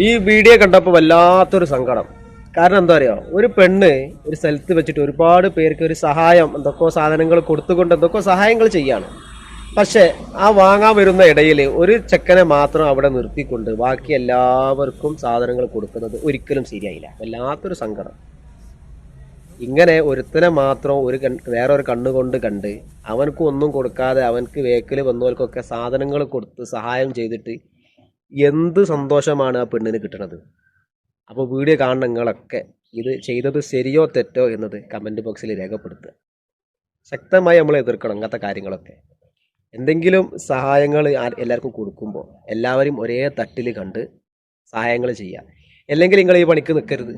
ഈ വീഡിയോ കണ്ടപ്പോൾ വല്ലാത്തൊരു സങ്കടം. കാരണം എന്താ പറയുക, ഒരു പെണ്ണ് ഒരു സ്ഥലത്ത് വെച്ചിട്ട് ഒരുപാട് പേർക്ക് ഒരു സഹായം എന്തൊക്കെയോ സാധനങ്ങൾ കൊടുത്തുകൊണ്ട് എന്തൊക്കെയോ സഹായങ്ങൾ ചെയ്യാണ്. പക്ഷേ ആ വാങ്ങാൻ വരുന്ന ഇടയിൽ ഒരു ചെക്കനെ മാത്രം അവിടെ നിർത്തിക്കൊണ്ട് ബാക്കി എല്ലാവർക്കും സാധനങ്ങൾ കൊടുക്കുന്നത് ഒരിക്കലും ശരിയായില്ല. വല്ലാത്തൊരു സങ്കടം. ഇങ്ങനെ ഒരുത്തനെ മാത്രം വേറൊരു കണ്ണുകൊണ്ട് കണ്ട് അവനക്ക് ഒന്നും കൊടുക്കാതെ അവനക്ക് വേക്കൽ വന്നവർക്കൊക്കെ സാധനങ്ങൾ കൊടുത്ത് സഹായം ചെയ്തിട്ട് എന്ത് സന്തോഷമാണ് ആ പെണ്ണിന് കിട്ടുന്നത്. അപ്പോൾ വീഡിയോ കാണുന്ന നിങ്ങളൊക്കെ ഇത് ചെയ്തത് ശരിയോ തെറ്റോ എന്നത് കമൻറ്റ് ബോക്സിൽ രേഖപ്പെടുത്തുക. ശക്തമായി നമ്മൾ എതിർക്കണം അങ്ങനത്തെ കാര്യങ്ങളൊക്കെ. എന്തെങ്കിലും സഹായങ്ങൾ എല്ലാവർക്കും കൊടുക്കുമ്പോൾ എല്ലാവരും ഒരേ തട്ടിൽ കണ്ട് സഹായങ്ങൾ ചെയ്യുക. അല്ലെങ്കിൽ നിങ്ങൾ ഈ പണിക്ക് നിൽക്കരുത്,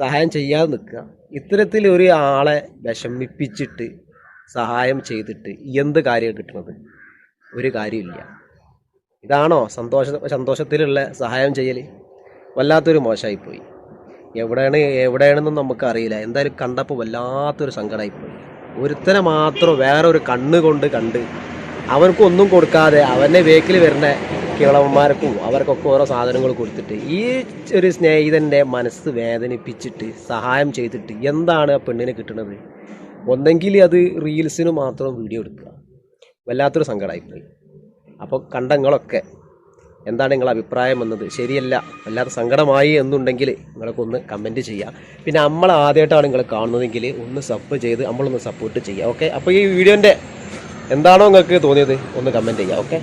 സഹായം ചെയ്യാതെ നിൽക്കുക. ഇത്തരത്തിൽ ഒരു ആളെ വിഷമിപ്പിച്ചിട്ട് സഹായം ചെയ്തിട്ട് എന്ത് കാര്യം കിട്ടുന്നത്? ഒരു കാര്യമില്ല. ഇതാണോ സന്തോഷത്തിലുള്ള സഹായം ചെയ്യൽ? വല്ലാത്തൊരു മോശമായിപ്പോയി. എവിടെയാണെന്നും നമുക്കറിയില്ല. എന്തായാലും കണ്ടപ്പോൾ വല്ലാത്തൊരു സങ്കടമായിപ്പോയി. ഒരുത്തനെ മാത്രം വേറൊരു കണ്ണ് കണ്ട് അവനക്കൊന്നും കൊടുക്കാതെ അവൻ്റെ വേക്കിൽ വരുന്ന കിളവന്മാർക്കും അവർക്കൊക്കെ ഓരോ സാധനങ്ങൾ കൊടുത്തിട്ട് ഈ ഒരു സ്നേഹിതൻ്റെ മനസ്സ് വേദനിപ്പിച്ചിട്ട് സഹായം ചെയ്തിട്ട് എന്താണ് ആ പെണ്ണിന് കിട്ടുന്നത്? ഒന്നെങ്കിൽ അത് റീൽസിന് മാത്രം വീഡിയോ എടുക്കുക. വല്ലാത്തൊരു സങ്കടമായിപ്പോയി. അപ്പോൾ കണ്ടങ്ങളൊക്കെ എന്താണ് നിങ്ങളുടെ അഭിപ്രായം എന്നത്? ശരിയല്ല, വല്ലാത്ത സങ്കടമായി എന്നുണ്ടെങ്കിൽ നിങ്ങളൊക്കെ ഒന്ന് കമൻറ്റ് ചെയ്യുക. പിന്നെ നമ്മൾ ആദ്യമായിട്ടാണ് നിങ്ങൾ കാണുന്നതെങ്കിൽ ഒന്ന് സബ് ചെയ്ത് നമ്മളൊന്ന് സപ്പോർട്ട് ചെയ്യുക. ഓക്കെ, അപ്പോൾ ഈ വീഡിയോൻ്റെ എന്താണോ നിങ്ങൾക്ക് തോന്നിയത് ഒന്ന് കമൻറ്റ് ചെയ്യുക. ഓക്കെ.